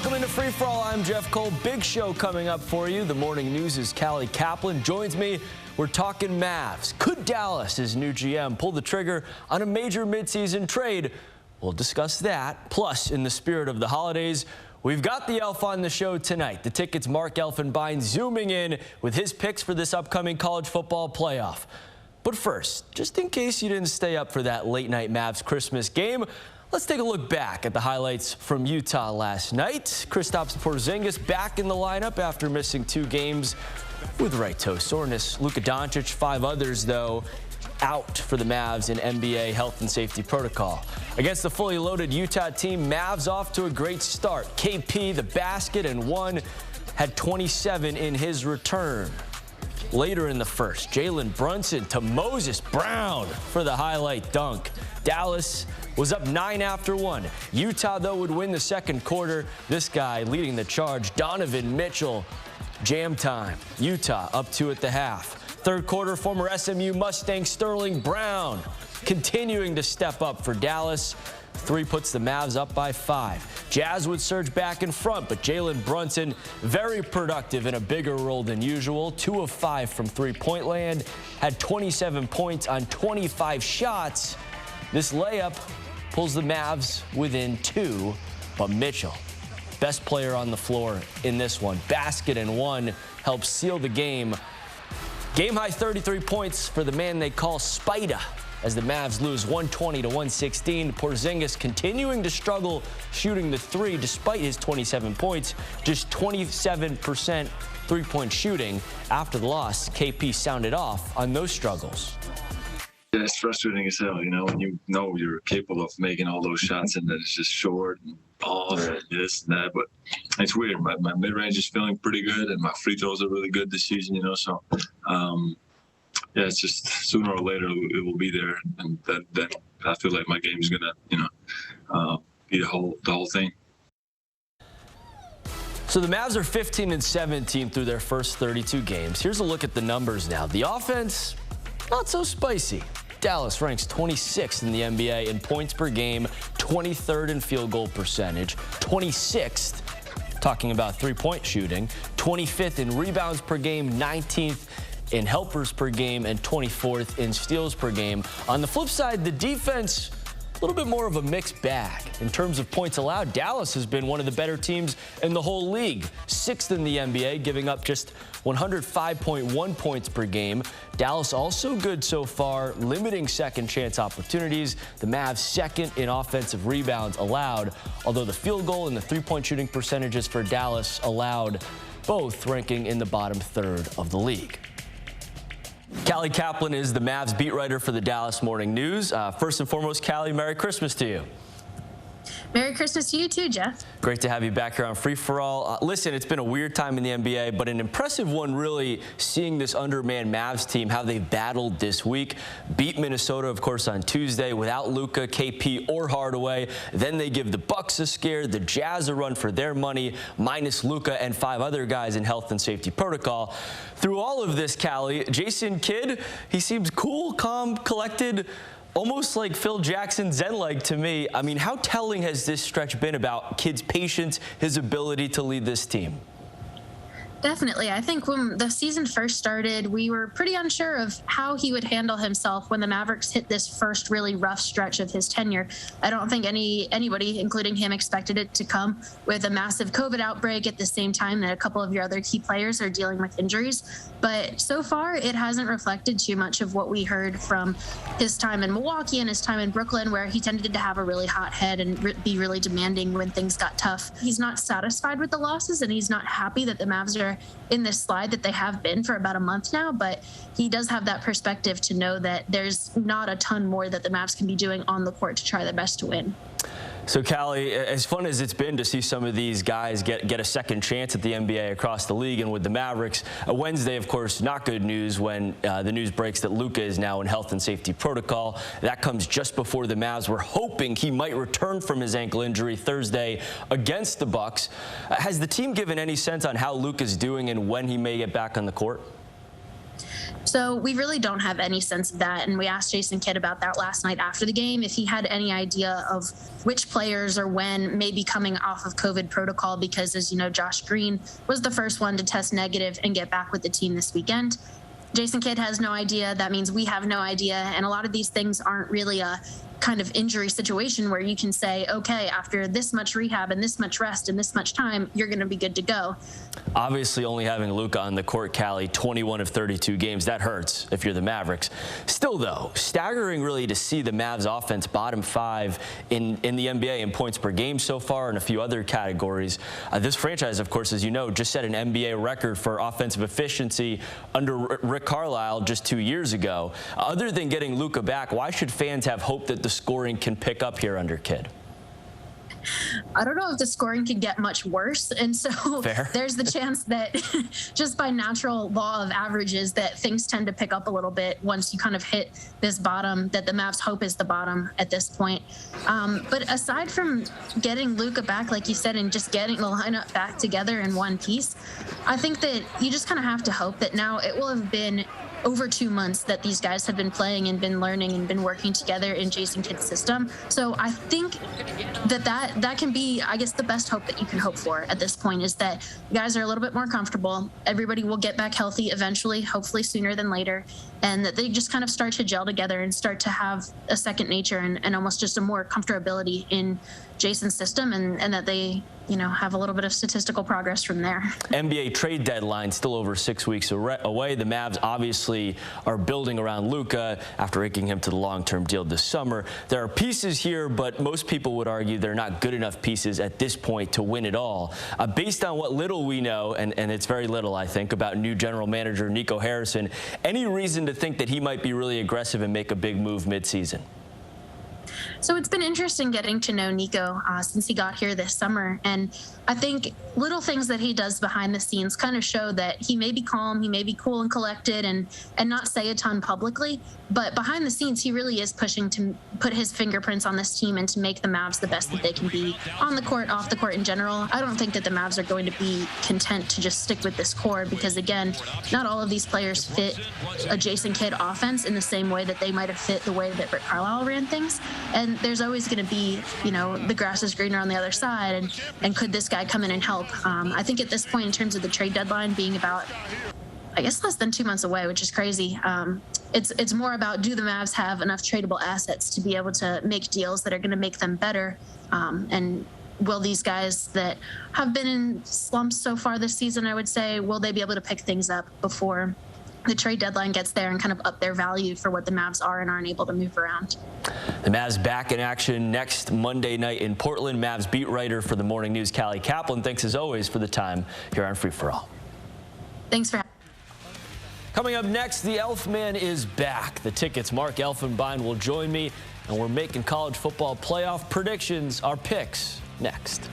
Welcome into Free For All. I'm Jeff Cole. Big show coming up for you. The morning news is Callie Kaplan joins me. We're talking Mavs. Could Dallas, his new GM, pull the trigger on a major midseason trade? We'll discuss that. Plus, in the spirit of the holidays, we've got the Elf on the show tonight. The Ticket's Mark Elfenbein zooming in with his picks for this upcoming college football playoff. But first, just in case you didn't stay up for that late-night Mavs Christmas game, let's take a look back at the highlights from Utah last night. Kristaps Porzingis back in the lineup after missing 2 games with right toe soreness. Luka Doncic, 5 others, though, out for the Mavs in NBA health and safety protocol. Against the fully loaded Utah team, Mavs off to a great start. KP, the basket, and 1 had 27 in his return. Later in the first, Jalen Brunson to Moses Brown for the highlight dunk. Dallas was up 9 after 1. Utah, though, would win the second quarter. This guy leading the charge, Donovan Mitchell. Jam time. Utah up 2 at the half. Third quarter, former SMU Mustang Sterling Brown continuing to step up for Dallas. 3 puts the Mavs up by 5. Jazz would surge back in front, but Jalen Brunson very productive in a bigger role than usual. 2 of 5 from three-point land, had 27 points on 25 shots. This layup pulls the Mavs within 2, but Mitchell, best player on the floor in this one. Basket and 1 helps seal the game. Game-high 33 points for the man they call Spida as the Mavs lose 120 to 116. Porzingis continuing to struggle shooting the 3 despite his 27 points. Just 27% three-point shooting. After the loss, KP sounded off on those struggles. Yeah, it's frustrating as hell, you know, when you know you're capable of making all those shots and then it's just short and all and this and that. But it's weird. My mid-range is feeling pretty good and my free throws are really good this season, you know. So, yeah, it's just sooner or later it will be there. And then I feel like my game is going to, you know, be the whole thing. So the Mavs are 15 and 17 through their first 32 games. Here's a look at the numbers now. The offense, not so spicy. Dallas ranks 26th in the NBA in points per game, 23rd in field goal percentage, 26th, talking about three-point shooting, 25th in rebounds per game, 19th in helpers per game, and 24th in steals per game. On the flip side, the defense, a little bit more of a mixed bag. In terms of points allowed, Dallas has been one of the better teams in the whole league. 6th in the NBA, giving up just 105.1 points per game. Dallas also good so far, limiting second chance opportunities. The Mavs 2nd in offensive rebounds allowed, although the field goal and the three-point shooting percentages for Dallas allowed, both ranking in the bottom 3rd of the league. Callie Kaplan is the Mavs beat writer for the Dallas Morning News. First and foremost, Callie, Merry Christmas to you. Merry Christmas to you too, Jeff. Great to have you back here on Free For All. Listen, it's been a weird time in the NBA, but an impressive one really seeing this undermanned Mavs team, how they battled this week. Beat Minnesota, of course, on Tuesday without Luka, KP, or Hardaway. Then they give the Bucks a scare, the Jazz a run for their money, minus Luka and 5 other guys in health and safety protocol. Through all of this, Callie, Jason Kidd, he seems cool, calm, collected, almost like Phil Jackson Zen-like to me. I mean, how telling has this stretch been about Kidd's patience, his ability to lead this team? Definitely. I think when the season first started, we were pretty unsure of how he would handle himself when the Mavericks hit this first really rough stretch of his tenure. I don't think anybody, including him, expected it to come with a massive COVID outbreak at the same time that a couple of your other key players are dealing with injuries. But so far, it hasn't reflected too much of what we heard from his time in Milwaukee and his time in Brooklyn, where he tended to have a really hot head and be really demanding when things got tough. He's not satisfied with the losses, and he's not happy that the Mavs are in this slide that they have been for about a month now, but he does have that perspective to know that there's not a ton more that the Mavs can be doing on the court to try their best to win. So, Callie, as fun as it's been to see some of these guys get a second chance at the NBA across the league and with the Mavericks, Wednesday, of course, not good news when the news breaks that Luka is now in health and safety protocol. That comes just before the Mavs were hoping he might return from his ankle injury Thursday against the Bucks. Has the team given any sense on how Luka's doing and when he may get back on the court? So we really don't have any sense of that. And we asked Jason Kidd about that last night after the game, if he had any idea of which players or when may be coming off of COVID protocol, because as you know, Josh Green was the first one to test negative and get back with the team this weekend. Jason Kidd has no idea. That means we have no idea. And a lot of these things aren't really a kind of injury situation where you can say, okay, after this much rehab and this much rest and this much time, you're going to be good to go. Obviously, only having Luka on the court, Callie, 21 of 32 games, that hurts if you're the Mavericks. Still, though, staggering really to see the Mavs offense bottom 5 in the NBA in points per game so far and a few other categories. This franchise, of course, as you know, just set an NBA record for offensive efficiency under Rick Carlisle just 2 years ago. Other than getting Luka back, why should fans have hope that the scoring can pick up here under Kidd? I don't know if the scoring can get much worse. And so there's the chance that just by natural law of averages that things tend to pick up a little bit once you kind of hit this bottom that the Mavs hope is the bottom at this point. But aside from getting Luka back, like you said, and just getting the lineup back together in one piece, I think that you just kind of have to hope that now it will have been over 2 months that these guys have been playing and been learning and been working together in Jason Kidd's system. So I think that can be, I guess, the best hope that you can hope for at this point is that guys are a little bit more comfortable. Everybody will get back healthy eventually, hopefully sooner than later, and that they just kind of start to gel together and start to have a second nature and almost just a more comfortability in Jason's system, and that they, you know, have a little bit of statistical progress from there. NBA trade deadline still over 6 weeks away. The Mavs obviously are building around Luka after raking him to the long-term deal this summer. There are pieces here, but most people would argue they're not good enough pieces at this point to win it all. Based on what little we know, and it's very little, I think, about new general manager Nico Harrison, any reason to think that he might be really aggressive and make a big move midseason? So it's been interesting getting to know Nico since he got here this summer. And I think little things that he does behind the scenes kind of show that he may be calm, he may be cool and collected and not say a ton publicly. But behind the scenes, he really is pushing to put his fingerprints on this team and to make the Mavs the best that they can be on the court, off the court in general. I don't think that the Mavs are going to be content to just stick with this core because, again, not all of these players fit a Jason Kidd offense in the same way that they might have fit the way that Rick Carlisle ran things. And there's always going to be, you know, the grass is greener on the other side. And could this guy come in and help? I think at this point, in terms of the trade deadline being about, I guess, less than 2 months away, which is crazy. It's more about, do the Mavs have enough tradable assets to be able to make deals that are going to make them better? And will these guys that have been in slumps so far this season, I would say, will they be able to pick things up before the trade deadline gets there and kind of up their value for what the Mavs are and aren't able to move around? The Mavs back in action next Monday night in Portland. Mavs beat writer for the Morning News, Callie Kaplan. Thanks as always for the time here on Free for All. Thanks for having me. Coming up next, the Elf Man is back. The Ticket's Mark Elfenbein will join me, and we're making college football playoff predictions, our picks, next.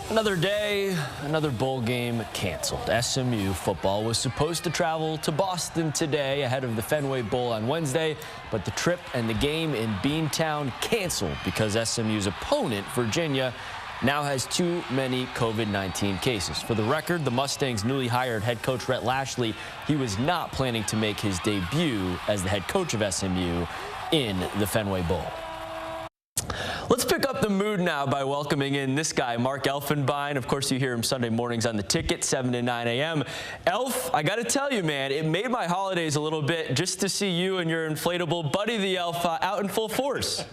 Another day, another bowl game canceled. SMU football was supposed to travel to Boston today ahead of the Fenway Bowl on Wednesday, but the trip and the game in Beantown canceled because SMU's opponent, Virginia, now has too many COVID-19 cases. For the record, the Mustangs' newly hired head coach Rhett Lashley, he was not planning to make his debut as the head coach of SMU in the Fenway Bowl. Let's pick up the mood now by welcoming in this guy, Mark Elfenbein. Of course, you hear him Sunday mornings on the Ticket, 7 to 9 a.m. Elf, I got to tell you, man, it made my holidays a little bit just to see you and your inflatable buddy, the Elf, out in full force.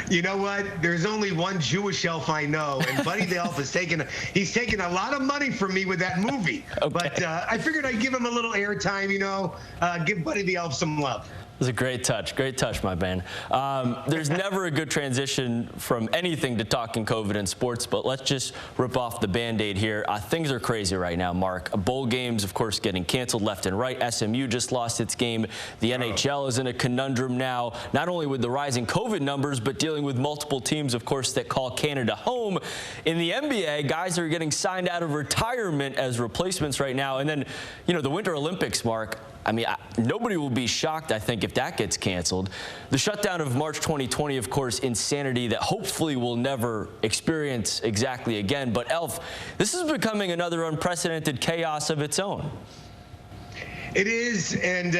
You know what? There's only one Jewish elf I know, and Buddy the Elf is taking a lot of money from me with that movie. Okay. But I figured I'd give him a little airtime, you know, give Buddy the Elf some love. It was a great touch, my man. There's never a good transition from anything to talking COVID in sports, but let's just rip off the Band-Aid here. Things are crazy right now, Mark. Bowl games, of course, getting canceled left and right. SMU just lost its game. The NHL is in a conundrum now, not only with the rising COVID numbers, but dealing with multiple teams, of course, that call Canada home. In the NBA, guys are getting signed out of retirement as replacements right now. And then, you know, the Winter Olympics, Mark. I mean, nobody will be shocked, I think, if that gets canceled. The shutdown of March 2020, of course, insanity that hopefully we'll never experience exactly again. But, Elf, this is becoming another unprecedented chaos of its own. It is, and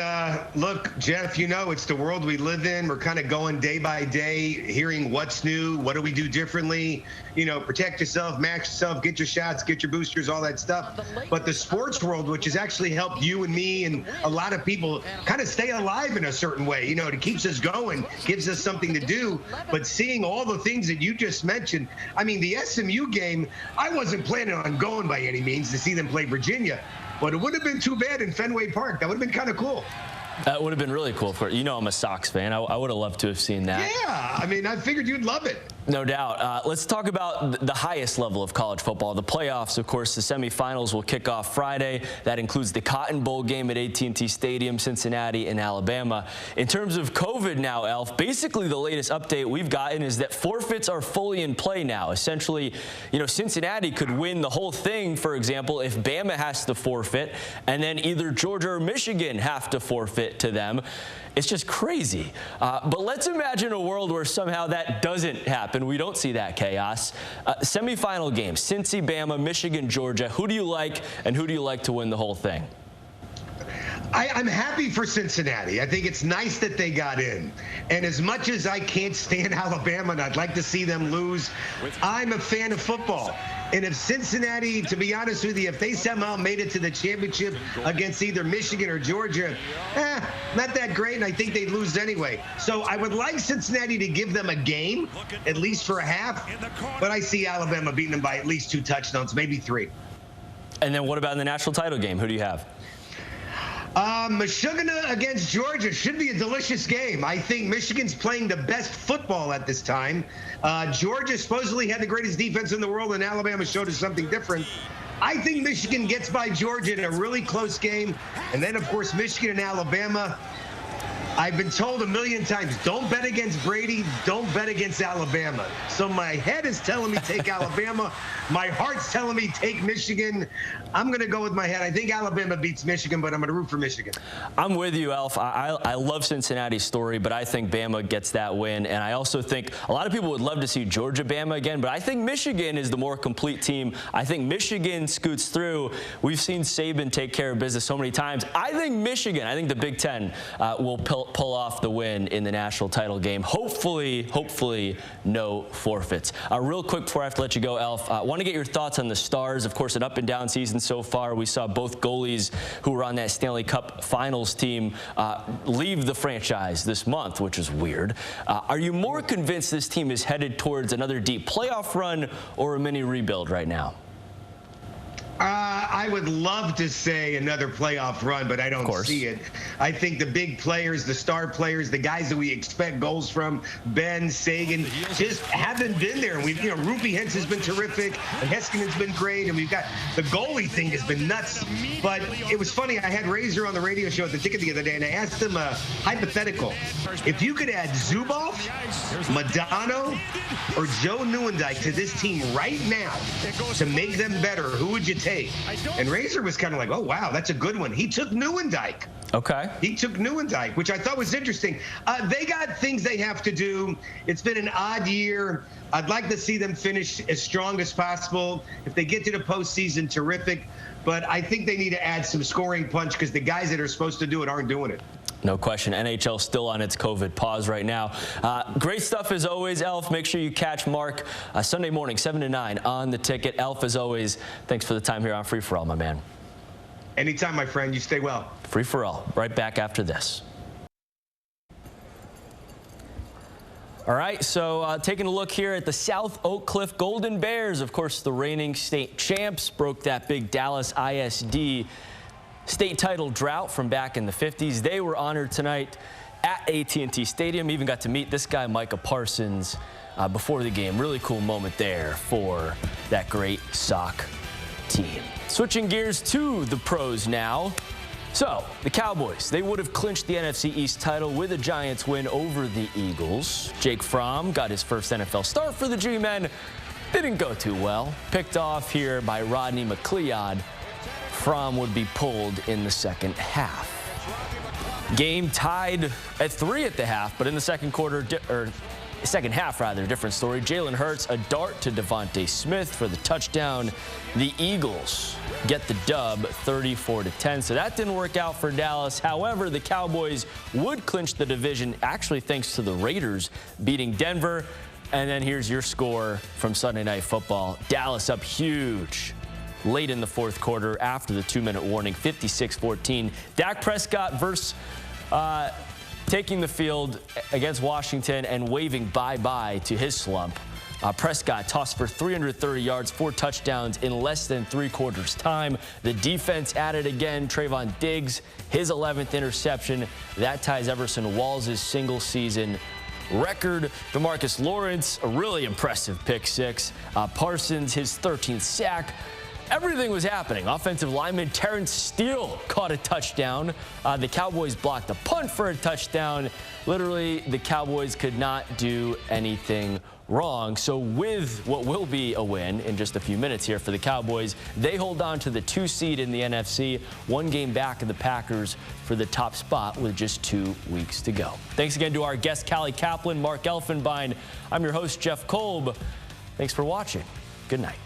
look, Jeff, you know, it's the world we live in. We're kind of going day by day, hearing what's new, what do we do differently, you know, protect yourself, mask yourself, get your shots, get your boosters, all that stuff. But the sports world, which has actually helped you and me and a lot of people kind of stay alive in a certain way, you know, it keeps us going, gives us something to do. But seeing all the things that you just mentioned, I mean, the SMU game, I wasn't planning on going by any means to see them play Virginia. But it wouldn't have been too bad in Fenway Park. That would have been kind of cool. That would have been really cool. You know I'm a Sox fan. I would have loved to have seen that. Yeah, I mean, I figured you'd love it. No doubt. Let's talk about the highest level of college football, the playoffs. Of course, the semifinals will kick off Friday. That includes the Cotton Bowl game at AT&T Stadium, Cincinnati and Alabama. In terms of COVID now, Elf, basically the latest update we've gotten is that forfeits are fully in play now. Essentially, you know, Cincinnati could win the whole thing, for example, if Bama has to forfeit, and then either Georgia or Michigan have to forfeit to them. It's just crazy. But let's imagine a world where somehow that doesn't happen. We don't see that chaos. Semifinal games, Cincy, Bama, Michigan, Georgia. Who do you like, and who do you like to win the whole thing? I'm happy for Cincinnati. I think it's nice that they got in. And as much as I can't stand Alabama and I'd like to see them lose, I'm a fan of football. And if Cincinnati, to be honest with you, if they somehow made it to the championship against either Michigan or Georgia, not that great, and I think they'd lose anyway. So I would like Cincinnati to give them a game, at least for a half, but I see Alabama beating them by at least 2 touchdowns, maybe 3. And then what about in the national title game? Who do you have? Michigan against Georgia should be a delicious game. I think Michigan's playing the best football at this time. Georgia supposedly had the greatest defense in the world, and Alabama showed us something different. I think Michigan gets by Georgia in a really close game. And then, of course, Michigan and Alabama. I've been told a million times, don't bet against Brady, don't bet against Alabama. So my head is telling me take Alabama. My heart's telling me take Michigan. I'm going to go with my head. I think Alabama beats Michigan, but I'm going to root for Michigan. I'm with you, Elf. I love Cincinnati's story, but I think Bama gets that win. And I also think a lot of people would love to see Georgia-Bama again, but I think Michigan is the more complete team. I think Michigan scoots through. We've seen Saban take care of business so many times. I think Michigan, I think the Big Ten will pull off the win in the national title game. Hopefully no forfeits. Real quick before I have to let you go, Elf, I want to get your thoughts on the Stars. Of course, an up and down season so far. We saw both goalies who were on that Stanley Cup Finals team leave the franchise this month, which is weird. Are you more convinced this team is headed towards another deep playoff run or a mini rebuild right now? I would love to say another playoff run, but I don't see it. I think the big players, the star players, the guys that we expect goals from, Ben, Sagan, just haven't been there. And we've, Rupi Hentz has been terrific, and Heskinen's been great, and we've got the goalie thing has been nuts. But it was funny. I had Razor on the radio show at the Ticket the other day, and I asked him a hypothetical. If you could add Zubov, Modano, or Joe Nieuwendyk to this team right now to make them better, who would you take? And Razor was kind of like, oh, wow, that's a good one. He took Nieuwendyk. Okay. He took Nieuwendyk, which I thought was interesting. They got things they have to do. It's been an odd year. I'd like to see them finish as strong as possible. If they get to the postseason, terrific. But I think they need to add some scoring punch because the guys that are supposed to do it aren't doing it. No question. NHL still on its COVID pause right now. Great stuff as always, Elf. Make sure you catch Mark Sunday morning, 7 to 9 on the Ticket. Elf, as always, thanks for the time here on Free For All, my man. Anytime, my friend. You stay well. Free For All. Right back after this. All right, so taking a look here at the South Oak Cliff Golden Bears. Of course, the reigning state champs broke that big Dallas ISD state title drought from back in the 50s. They were honored tonight at AT&T Stadium. Even got to meet this guy, Micah Parsons, before the game. Really cool moment there for that great sock team. Switching gears to the pros now. So, the Cowboys, they would have clinched the NFC East title with a Giants win over the Eagles. Jake Fromm got his first NFL start for the G-Men. Didn't go too well. Picked off here by Rodney McLeod. Fromm would be pulled in the second half. Game tied at 3 at the half, but in the second half, different story. Jalen Hurts, a dart to Devontae Smith for the touchdown. The Eagles get the dub 34-10. So that didn't work out for Dallas. However, the Cowboys would clinch the division, actually thanks to the Raiders beating Denver. And then here's your score from Sunday Night Football. Dallas up huge late in the fourth quarter after the 2-minute warning, 56-14. Dak Prescott taking the field against Washington and waving bye-bye to his slump. Prescott tossed for 330 yards, 4 touchdowns in less than 3 quarters time. The defense added again. Trayvon Diggs, his 11th interception. That ties Everson Walls' single-season record. DeMarcus Lawrence, a really impressive pick 6. Parsons, his 13th sack. Everything was happening. Offensive lineman Terrence Steele caught a touchdown. The Cowboys blocked a punt for a touchdown. Literally, the Cowboys could not do anything wrong. So with what will be a win in just a few minutes here for the Cowboys, they hold on to the 2 seed in the NFC, 1 game back of the Packers for the top spot with just 2 weeks to go. Thanks again to our guests, Callie Kaplan, Mark Elfenbein. I'm your host, Jeff Kolb. Thanks for watching. Good night.